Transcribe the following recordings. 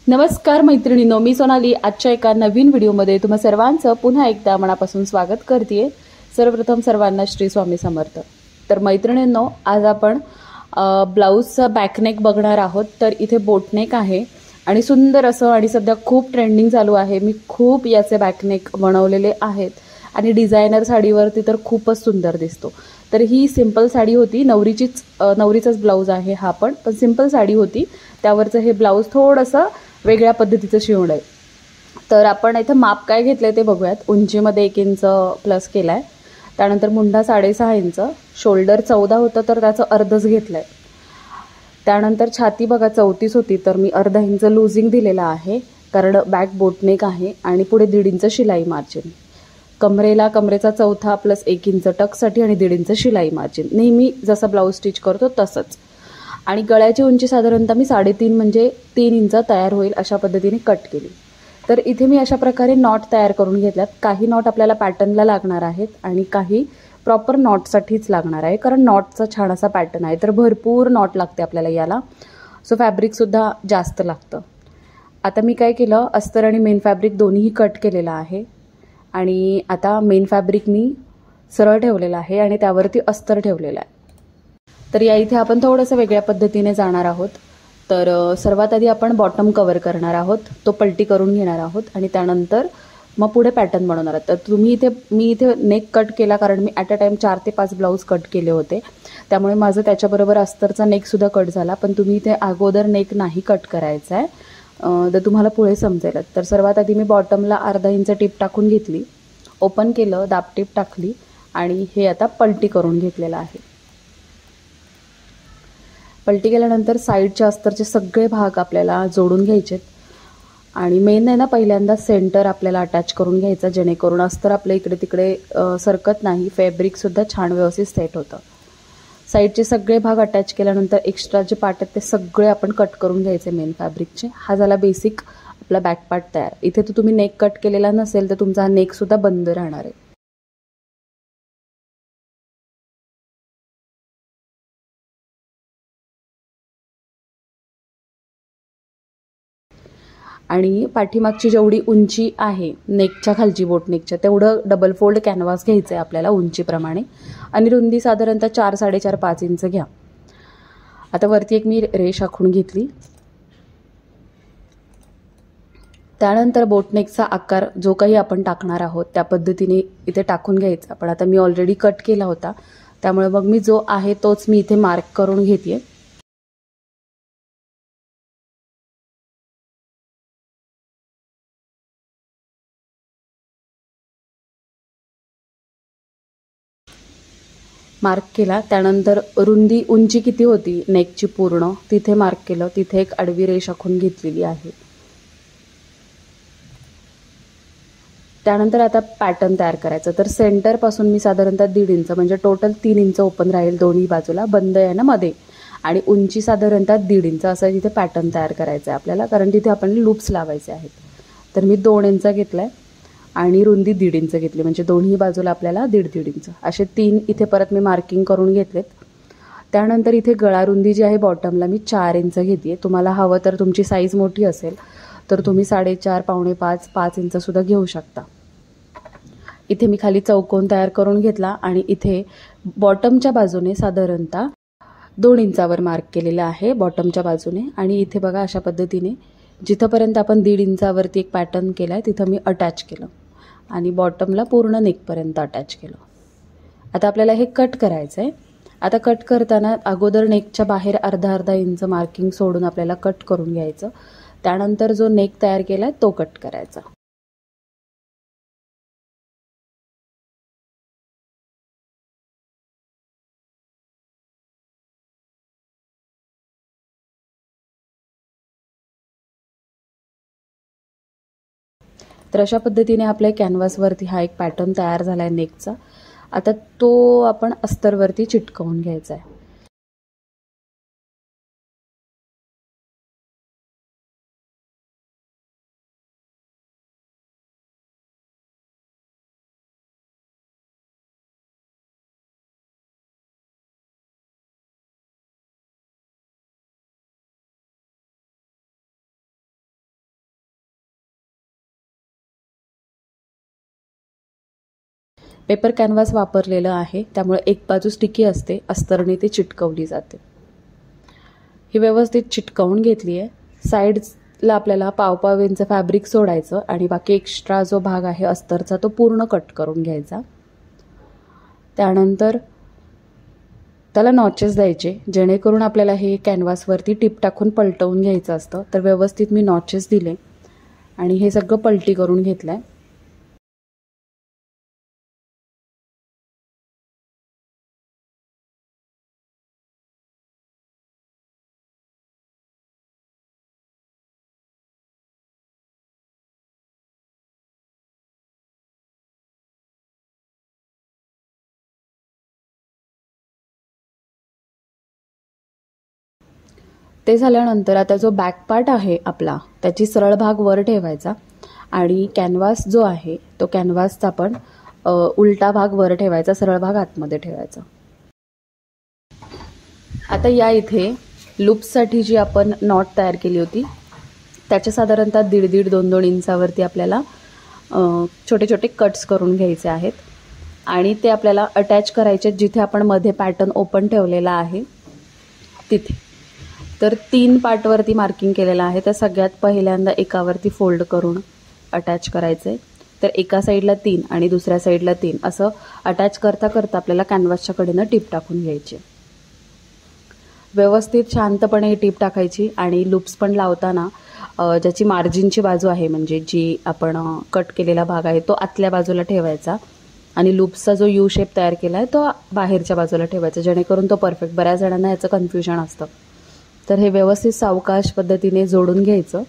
नमस्कार मैत्रिणींनो, मी सोनाली आजच्या एका नवीन व्हिडिओमध्ये तुम्हा सर्वांचं पुन्हा एकदा मनापासून स्वागत करते। सर्वप्रथम सर्वांना श्री स्वामी समर्थ। तर मैत्रिणींनो, आज आपण ब्लाऊजचा बॅकनेक बघणार आहोत। तर इथे बोटनेक आहे आणि सुंदर असं आणि सध्या खूप ट्रेंडिंग चालू आहे। मी खूप याचे बॅकनेक बनवलेले आहेत आणि डिझायनर साडीवरती तर खूपच सुंदर दिसतो। तर ही सिंपल साडी होती, नवरीचाच ब्लाऊज आहे हा, पण सिंपल साडी होती, त्यावरचं हे ब्लाऊज थोडंसं वेगळ्या पद्धतीचं शिवण आहे। तर आपण इथे माप काय घेतलंय ते बघूयात। उंचीमध्ये 1 इंच प्लस केलाय, त्यानंतर मुंडा 6.5 इंच, शोल्डर 14 होतं तर त्याचं अर्धच घेतलंय। त्यानंतर छाती बघा 34 होती तर मी अर्धा इंच लूजिंग दिलेला आहे, कारण बॅक बोटनेक आहे आणि पुढे 1.5 इंच शिलाई मार्जिन। कमरेचा चौथा प्लस 1 इंच टक्ससाठी आणि 1.5 इंच शिलाई मार्जिन, नेहमी जसं ब्लाऊज स्टिच करतो तसंच। आणि गळ्याची उंची साधारणतः मी 3.5 म्हणजे 3 इंच तयार होईल अशा पद्धतीने कट केली। तर इथे मी अशा प्रकारे नॉट तयार करून घेतल्यात। काही नॉट आपल्याला पॅटर्नला लागणार आहेत आणि काही प्रॉपर नॉटसाठीच लागणार आहे, कारण नॉटचा छान असा पॅटर्न आहे, तर भरपूर नॉट लागते आपल्याला याला। सो फॅब्रिकसुद्धा जास्त लागतं। आता मी काय केलं, अस्तर आणि मेन फॅब्रिक दोन्हीही कट केलेलं आहे आणि आता मेन फॅब्रिक मी सरळ ठेवलेलं आहे आणि त्यावरती अस्तर ठेवलेलं आहे। तर या इथे आपण थोडंसं वेगळ्या पद्धतीने जाणार आहोत। तर सर्वात आधी आपण बॉटम कव्हर करणार आहोत, तो पलटी करून घेणार आहोत आणि त्यानंतर मग पुढे पॅटर्न बनवणार आहोत। तर मी इथे नेक कट केला, कारण मी ॲट अ टाइम 4 ते 5 ब्लाऊज कट केले होते, त्यामुळे माझं त्याच्याबरोबर अस्तरचा नेकसुद्धा कट झाला। पण तुम्ही इथे अगोदर नेक नाही कट करायचा आहे, तर तुम्हाला पुढे समजेल। तर सर्वात आधी मी बॉटमला अर्धा इंच टिप टाकून घेतली, ओपन केलं, दाब टिप टाकली आणि हे आता पलटी करून घेतलेलं आहे। पलटी केल्यानंतर साईडच्या अस्तरचे सगळे भाग आपल्याला जोडून घ्यायचेत आणि मेन आहे ना, पहिल्यांदा सेंटर आपल्याला अटॅच करून घ्यायचा, जेणेकरून अस्तर आपल्या इकडे तिकडे सरकत नाही, फॅब्रिकसुद्धा छान व्यवस्थित सेट होतं। साईडचे सगळे भाग अटॅच केल्यानंतर एक्स्ट्रा जे पार्ट आहेत ते सगळे आपण कट करून घ्यायचे मेन फॅब्रिकचे। हा झाला बेसिक आपला बॅक पार्ट तयार। इथे तर तुम्ही नेक कट केलेला नसेल तर तुमचा हा नेकसुद्धा बंद राहणार आहे। आणि पाठीमागची जेवढी उंची आहे नेकच्या खालची, बोटनेकच्या, तेवढं डबल फोल्ड कॅनव्हास घ्यायचं आहे आपल्याला उंचीप्रमाणे आणि रुंदी साधारणतः 4, 4.5, 5 इंच घ्या। आता वरती एक मी रेष आखून घेतली। त्यानंतर बोटनेकचा आकार जो काही आपण टाकणार आहोत त्या पद्धतीने इथे टाकून घ्यायचा। पण आता मी ऑलरेडी कट केला होता, त्यामुळे मग मी जो आहे तोच मी इथे मार्क करून घेते। मार्क केला, त्यानंतर उंची किती होती नेकची पूर्ण तिथे मार्क केलं, तिथे एक आडवी रेष आखून घेतलेली आहे। त्यानंतर आता पॅटर्न तयार करायचं। तर सेंटरपासून मी साधारणतः 1.5 इंच म्हणजे टोटल 3 इंच ओपन राहील दोन्ही बाजूला, बंद आहे ना मध्ये, आणि उंची साधारणतः 1.5 इंच असं तिथे पॅटर्न तयार करायचं आहे आपल्याला, कारण तिथे आपण लूप्स लावायचे आहेत। तर मी 2 इंच घेतलाय आणि रुंदी 1.5 इंच घेतली, म्हणजे दोन्ही बाजूला आपल्याला 1.5 इंच असे 3 इथे परत मी मार्किंग करून घेतलेत। त्यानंतर इथे गळा रुंदी जी आहे बॉटमला मी 4 इंच घेते। तुम्हाला हवं तर तुमची साईज मोठी असेल तर तुम्ही 4.5, पावणे 5, 5 इंच सुद्धा घेऊ शकता। इथे मी खाली चौकोन तयार करून घेतला आणि इथे बॉटमच्या बाजूने साधारणतः 2 इंचावर मार्क केलेला आहे बॉटमच्या बाजूने। आणि इथे बघा अशा पद्धतीने जिथपर्यंत आपण 1.5 इंचावरती एक पॅटर्न केला आहे तिथं मी अटॅच केलं आणि बॉटमला पूर्ण नेकपर्यंत अटॅच केलं। आता आपल्याला हे कट करायचं आहे। आता कट करताना अगोदर नेकच्या बाहेर अर्धा इंच मार्किंग सोडून आपल्याला कट करून घ्यायचं, त्यानंतर जो नेक तयार केला आहे तो कट करायचा। तर अशा पद्धतीने आपल्या कॅनव्हासवरती हा एक पॅटर्न तयार झाला आहे नेकचा। आता तो आपण अस्तरवरती चिटकवून घ्यायचा आहे। पेपर कॅनव्हास वापरलेलं आहे, त्यामुळे एक बाजू स्टिकी असते, अस्तरने ती चिटकवली जाते. ही व्यवस्थित चिटकवून घेतली आहे. साईड्सला आपल्याला पाव इंच फॅब्रिक सोडायचं आणि बाकी एक्स्ट्रा जो भाग आहे अस्तरचा तो पूर्ण कट करून घ्यायचा. त्यानंतर त्याला नॉचेस द्यायचे, जेणेकरून आपल्याला हे कॅनव्हासवरती टिप टाकून पलटवून घ्यायचं असतं. तर व्यवस्थित मी नॉचेस दिले आणि हे सगळं पलटी करून घेतलं आहे. ते झाल्यानंतर आता जो बॅक पार्ट आहे आपला, त्याची सरळ भाग वर ठेवायचा आणि कॅनव्हास जो आहे तो कॅनव्हासचा आपण उलटा भाग वर ठेवायचा, सरळ भाग आतमध्ये ठेवायचा. आता या इथे लूप्ससाठी जी आपण नॉट तयार केली होती त्याच्या साधारणतः 1.5-2 इंचावरती आपल्याला छोटे छोटे कट्स करून घ्यायचे आहेत आणि ते आपल्याला अटॅच करायचे जिथे आपण मध्ये पॅटर्न ओपन ठेवलेला आहे तिथे. तर 3 पार्टवरती मार्किंग केलेलं आहे. तर सगळ्यात पहिल्यांदा एकावरती फोल्ड करून अटॅच करायचे. तर एका साईडला 3 आणि दुसऱ्या साईडला 3 असं अटॅच करता करता आपल्याला कॅनव्हासच्या कडेनं टिप टाकून घ्यायची. व्यवस्थित शांतपणे ही टिप टाकायची आणि लूप्स पण लावताना ज्याची मार्जिनची बाजू आहे म्हणजे जी आपण कट केलेला भाग आहे तो आतल्या बाजूला ठेवायचा आणि लूप्सचा जो यू शेप तयार केला आहे तो बाहेरच्या बाजूला ठेवायचा, जेणेकरून तो परफेक्ट. बऱ्याच जणांना याचं कन्फ्युजन असतं. तर हे व्यवस्थित सावकाश पद्धतीने जोडून घ्यायचं,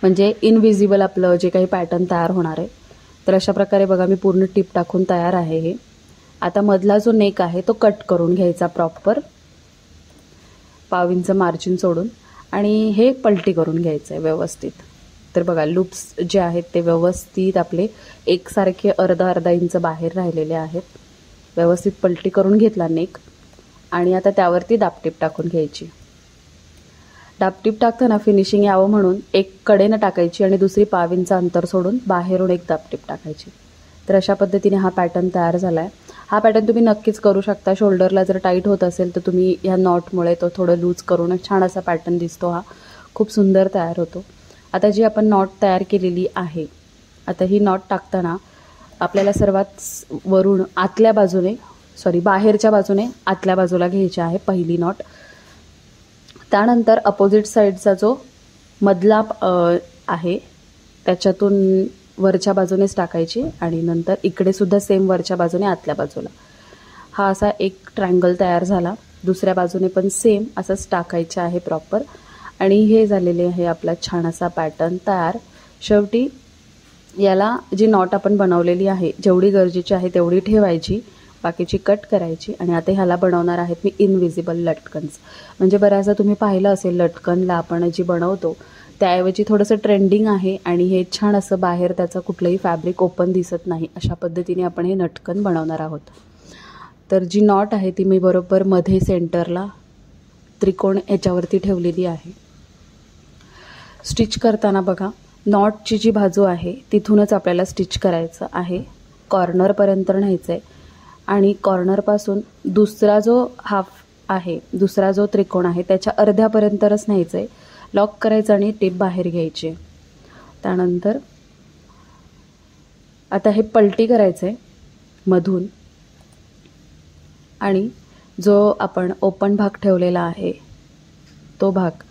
म्हणजे इनविजिबल आपलं जे काही पॅटर्न तयार होणार आहे. तर अशा प्रकारे बघा मी पूर्ण टिप टाकून तयार आहे हे. आता मधला जो नेक आहे तो कट करून घ्यायचा प्रॉपर 1/2 इंच मार्जिन सोडून आणि हे पलटी करून घ्यायचं आहे व्यवस्थित. तर बघा लूप्स जे आहेत ते व्यवस्थित आपले एकसारखे अर्धा इंच बाहेर राहिलेले आहेत. व्यवस्थित पलटी करून घेतला नेक आणि आता त्यावरती दाबटीप टाकून घ्यायची. दाबटीप टाकताना फिनिशिंग यावं म्हणून एक कडेनं टाकायची आणि दुसरी 1/2 इंच अंतर सोडून बाहेरून एक दाबटीप टाकायची. तर अशा पद्धतीने हा पॅटर्न तयार झाला आहे. हा पॅटर्न तुम्ही नक्कीच करू शकता. शोल्डरला जर टाईट होत असेल तर तुम्ही ह्या नॉटमुळे तो थोडं लूज करून छान असा पॅटर्न दिसतो. हा खूप सुंदर तयार होतो. आता जी आपण नॉट तयार केलेली आहे, आता ही नॉट टाकताना आपल्याला सर्वात वरून आतल्या बाजूने बाहेरच्या बाजूने आतल्या बाजूला घ्यायची आहे पहिली नॉट. त्यानंतर अपोजिट साईडचा जो मधला आहे त्याच्यातून वरच्या बाजूनेच टाकायची आणि नंतर इकडे सुद्धा सेम वरच्या बाजूने आतल्या बाजूला. हा असा एक ट्रायंगल तयार झाला. दुसऱ्या बाजूने पण सेम असंच टाकायचं आहे प्रॉपर आणि हे झालेले आहे आपला छान असा पॅटर्न तयार. शेवटी याला जी नॉट आपण बनवलेली आहे जेवढी गरजेची आहे तेवढी ठेवायची, बाकीची कट करायची. आणि आता ह्याला बनवणार आहेत मी इनविजिबल लटकन्स. म्हणजे बऱ्याचदा तुम्ही पाहिलं असेल लटकनला आपण जी बनवतो त्याऐवजी थोडंसं ट्रेंडिंग आहे आणि हे छान असं बाहेर त्याचं कुठलंही फॅब्रिक ओपन दिसत नाही, अशा पद्धतीने आपण हे लटकन बनवणार आहोत. तर जी नॉट आहे ती मी बरोबर मध्ये सेंटरला त्रिकोण याच्यावरती ठेवलेली आहे. स्टिच करताना बघा नॉटची जी बाजू आहे तिथूनच आपल्याला स्टिच करायचं आहे, कॉर्नरपर्यंत न्यायचं आहे आणि कॉर्नरपासून दुसरा जो हाफ आहे, दुसरा जो त्रिकोण आहे त्याच्या अर्ध्यापर्यंतच न्यायचं आहे. लॉक करायचं आणि टिप बाहेर घ्यायची. त्यानंतर आता हे पलटी करायचं आहे मधून आणि जो आपण ओपन भाग ठेवलेला आहे तो भाग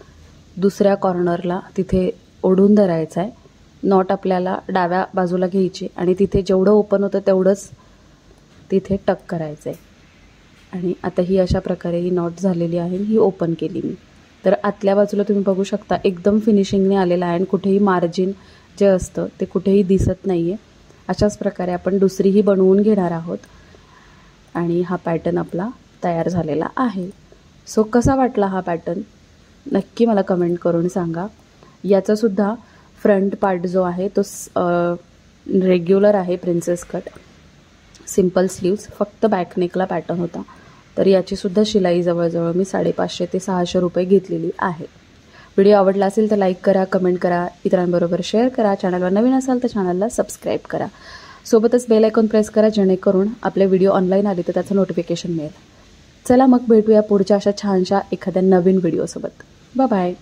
दुसऱ्या कॉर्नरला तिथे ओढून धरायचा आहे. नॉट आपल्याला डाव्या बाजूला घ्यायची आणि तिथे जेवढं ओपन होतं तेवढंच तिथे टक करायचं आहे. आणि आता ही अशा प्रकारे ही नॉट झालेली आहे, ही ओपन केली मी. तर आतल्या बाजूला तुम्ही बघू शकता एकदम फिनिशिंगने आलेला आहे आणि कुठेही मार्जिन जे असतं ते कुठेही दिसत नाही आहे. अशाच प्रकारे आपण दुसरीही बनवून घेणार आहोत आणि हा पॅटर्न आपला तयार झालेला आहे. सो कसा वाटला हा पॅटर्न नक्की मला कमेंट करून सांगा. याचासुद्धा फ्रंट पार्ट जो आहे तो रेग्युलर आहे, प्रिन्सेस कट, सिम्पल स्लीव्स, फक्त बॅकनेकला पॅटर्न होता. तर याचीसुद्धा शिलाई जवळजवळ मी 550 ते 600 रुपये घेतलेली आहे. व्हिडिओ आवडला असेल तर लाईक करा, कमेंट करा, इतरांबरोबर शेअर करा. चॅनलवर नवीन असाल तर चॅनलला सबस्क्राईब करा. सोबतच बेल आयकॉन प्रेस करा, जेणेकरून आपले व्हिडिओ ऑनलाईन आले तर त्याचं नोटिफिकेशन मिळेल. चला मग भेटूया पुढच्या अशा छानशा एखाद्या नवीन व्हिडिओसोबत. Bye bye.